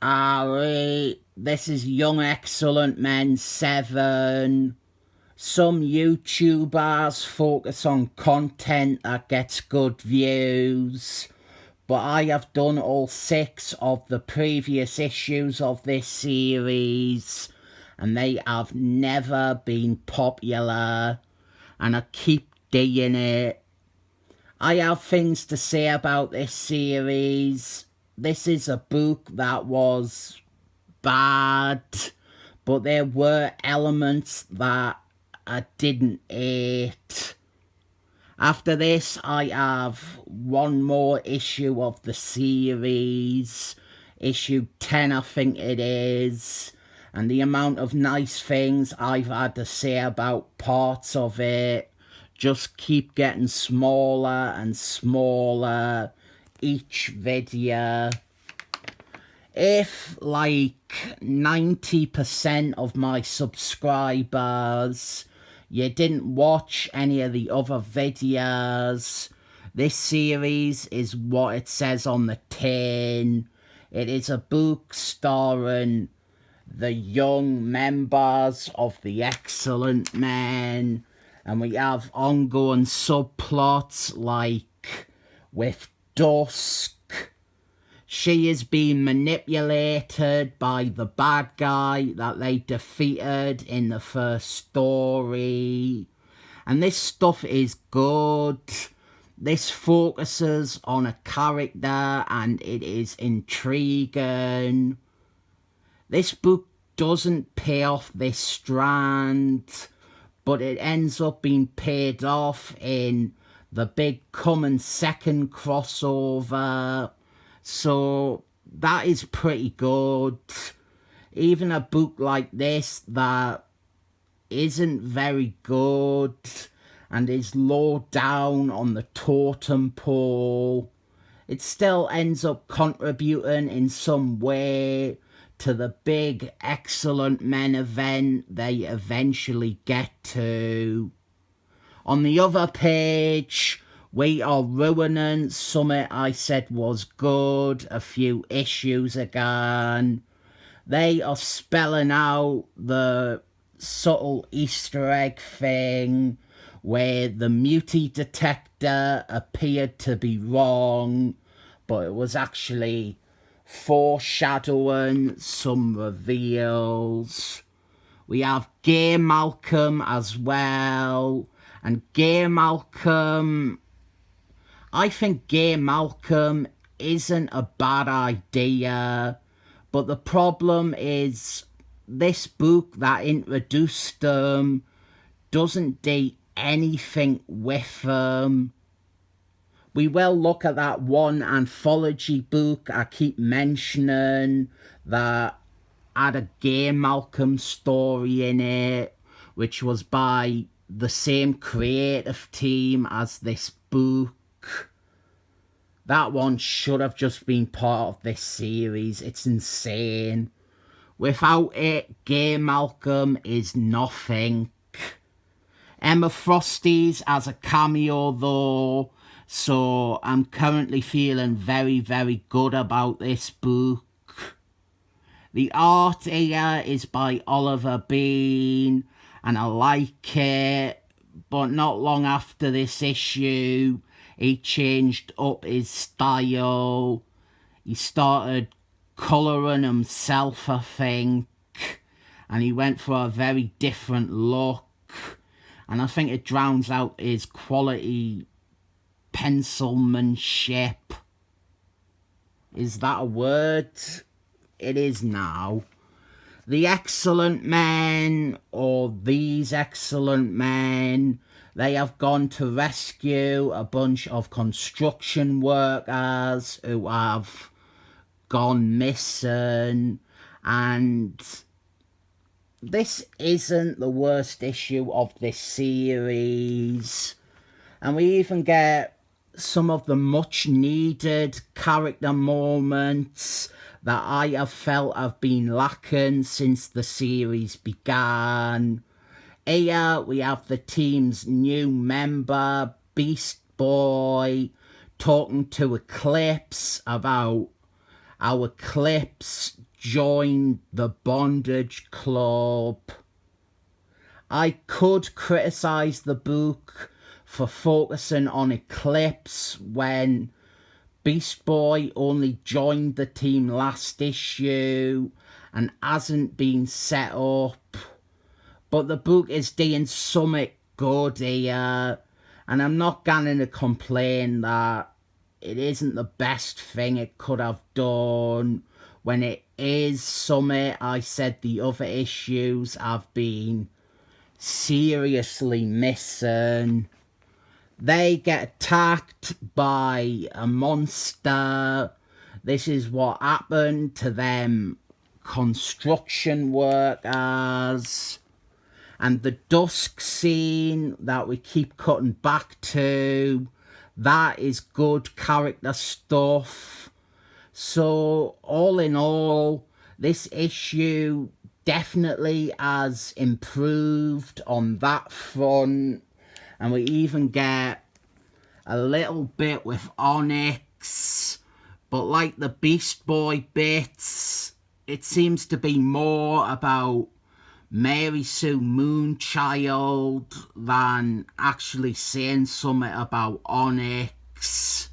Alright, this is Young Excellent Men 7. Some YouTubers focus on content that gets good views, but I have done all 6 of the previous issues of this series, and they have never been popular, and I keep doing it. I have things to say about this series. This is a book that was bad, but there were elements that I didn't hate. After this, I have one more issue of the series, issue 10 I think it is, and the amount of nice things I've had to say about parts of it just keep getting smaller and smaller each video. If like 90% of my subscribers, you didn't watch any of the other videos, this series is what it says on the tin. It is a book starring the young members of the Excellent Men, and we have ongoing subplots like with Dusk. She is being manipulated by the bad guy that they defeated in the first story. And this stuff is good. This focuses on a character and it is intriguing. This book doesn't pay off this strand, but it ends up being paid off in the big coming second crossover. So that is pretty good. Even a book like this that isn't very good and is low down on the totem pole, it still ends up contributing in some way to the big Excellent Men event they eventually get to. On the other page, we are ruining something I said was good a few issues ago. They are spelling out the subtle Easter egg thing where the mutie detector appeared to be wrong, but it was actually foreshadowing some reveals. We have Gay Malcolm as well, and Gay Malcolm, I think Gay Malcolm isn't a bad idea, but the problem is this book that introduced them doesn't do anything with them. We will look at that one anthology book I keep mentioning that had a Gay Malcolm story in it, which was by the same creative team as this book. That one should have just been part of this series. It's insane. Without it, Gay Malcolm is nothing. Emma Frosty's as a cameo though, so I'm currently feeling very, very good about this book. The art here is by Oliver Bean, and I like it, but not long after this issue, he changed up his style. He started colouring himself, I think, and he went for a very different look, and I think it drowns out his quality pencilmanship. Is that a word? It is now. The Excellent Men, or These Excellent Men, they have gone to rescue a bunch of construction workers who have gone missing, and this isn't the worst issue of this series, and we even get some of the much needed character moments that I have felt have been lacking since the series began. Here we have the team's new member, Beast Boy, talking to Eclipse about how Eclipse joined the bondage club. I could criticise the book for focusing on Eclipse when Beast Boy only joined the team last issue and hasn't been set up. But the book is doing something good here, and I'm not going to complain that it isn't the best thing it could have done when it is something I said the other issues have been seriously missing. They get attacked by a monster. This is what happened to them construction workers. And the dusk scene that we keep cutting back to, that is good character stuff. So all in all, this issue definitely has improved on that front, and we even get a little bit with Onyx, but like the Beast Boy bits, it seems to be more about Mary Sue Moonchild than actually saying something about Onyx.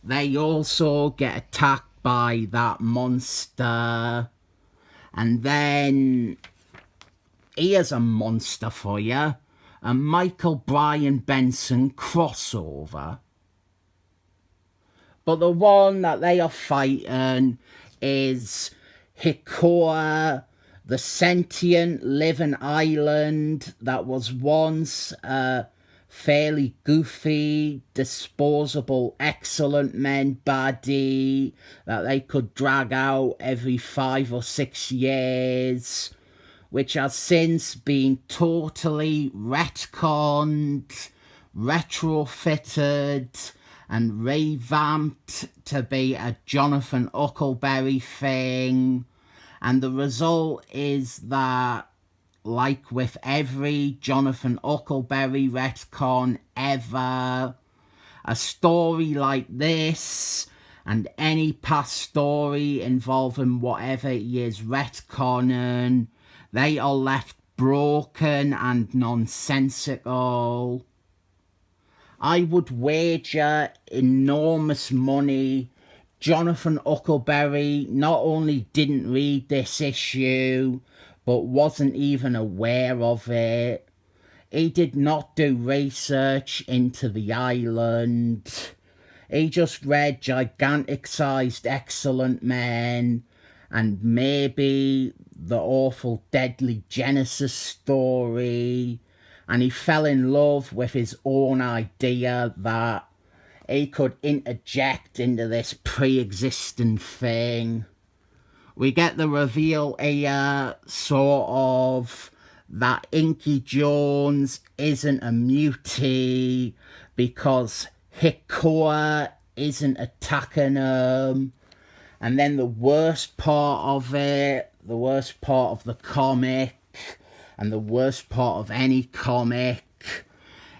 They also get attacked by that monster. And then, here's a monster for you. A Michael Bryan Benson crossover. But the one that they are fighting is Hikoa, the sentient living island that was once a fairly goofy, disposable, excellent men baddie that they could drag out every 5 or 6 years, which has since been totally retconned, retrofitted, and revamped to be a Jonathan Huckleberry thing. And the result is that, like with every Jonathan Huckleberry retcon ever, a story like this and any past story involving whatever he is retconning, they are left broken and nonsensical. I would wager enormous money Jonathan Huckleberry not only didn't read this issue, but wasn't even aware of it. He did not do research into the island. He just read gigantic-sized Excellent Men and maybe the awful Deadly Genesis story, and he fell in love with his own idea that he could interject into this pre-existing thing. We get the reveal here, sort of, that Inky Jones isn't a mutie because Hikoa isn't attacking him. And then the worst part of it, the worst part of the comic, and the worst part of any comic,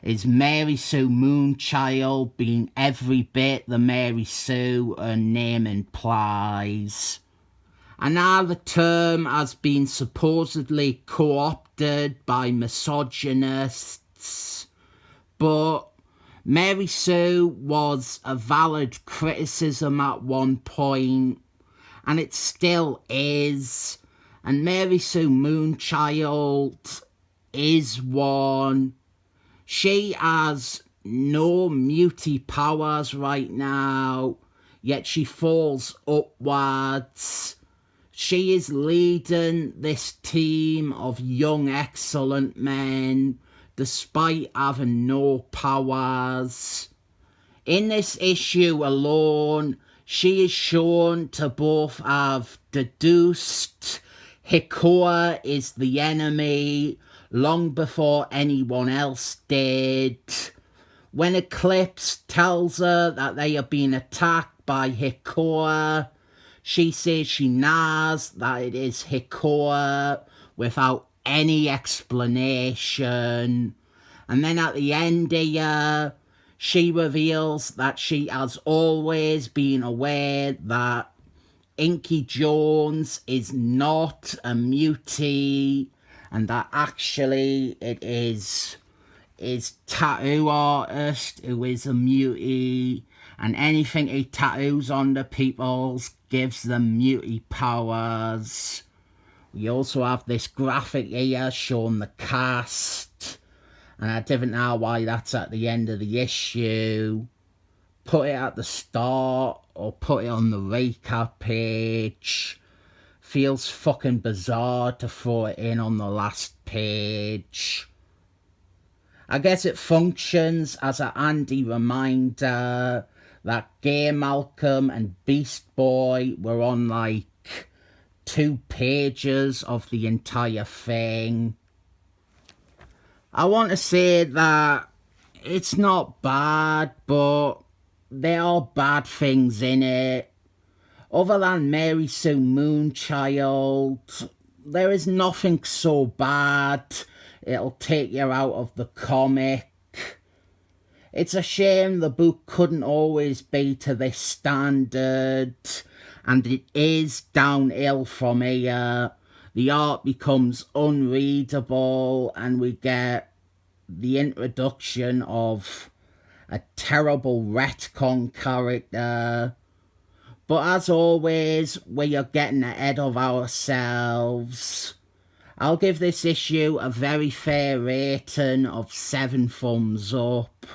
is Mary Sue Moonchild being every bit the Mary Sue her name implies. And now the term has been supposedly co-opted by misogynists, but Mary Sue was a valid criticism at one point, and it still is, and Mary Sue Moonchild is one. She has no mutie powers right now, yet she falls upwards. She is leading this team of young excellent men despite having no powers. In this issue alone, she is shown to both have deduced Hikoa is the enemy long before anyone else did. When Eclipse tells her that they are being attacked by Hikoa, she says she knows that it is Hikoa without any explanation. And then at the end here, she reveals that she has always been aware that Inky Jones is not a mutie, and that actually it is his tattoo artist who is a mutie, and anything he tattoos on the people gives them mutie powers. We also have this graphic here showing the cast, and I didn't know why that's at the end of the issue. Put it at the start or put it on the recap page. Feels fucking bizarre to throw it in on the last page. I guess it functions as a handy reminder that Gay Malcolm and Beast Boy were on like 2 pages of the entire thing. I want to say that it's not bad, but there are bad things in it. Other than Mary Sue Moonchild, there is nothing so bad it'll take you out of the comic. It's a shame the book couldn't always be to this standard, and it is downhill from here. The art becomes unreadable, and we get the introduction of a terrible retcon character. But as always, we are getting ahead of ourselves. I'll give this issue a very fair rating of 7 thumbs up.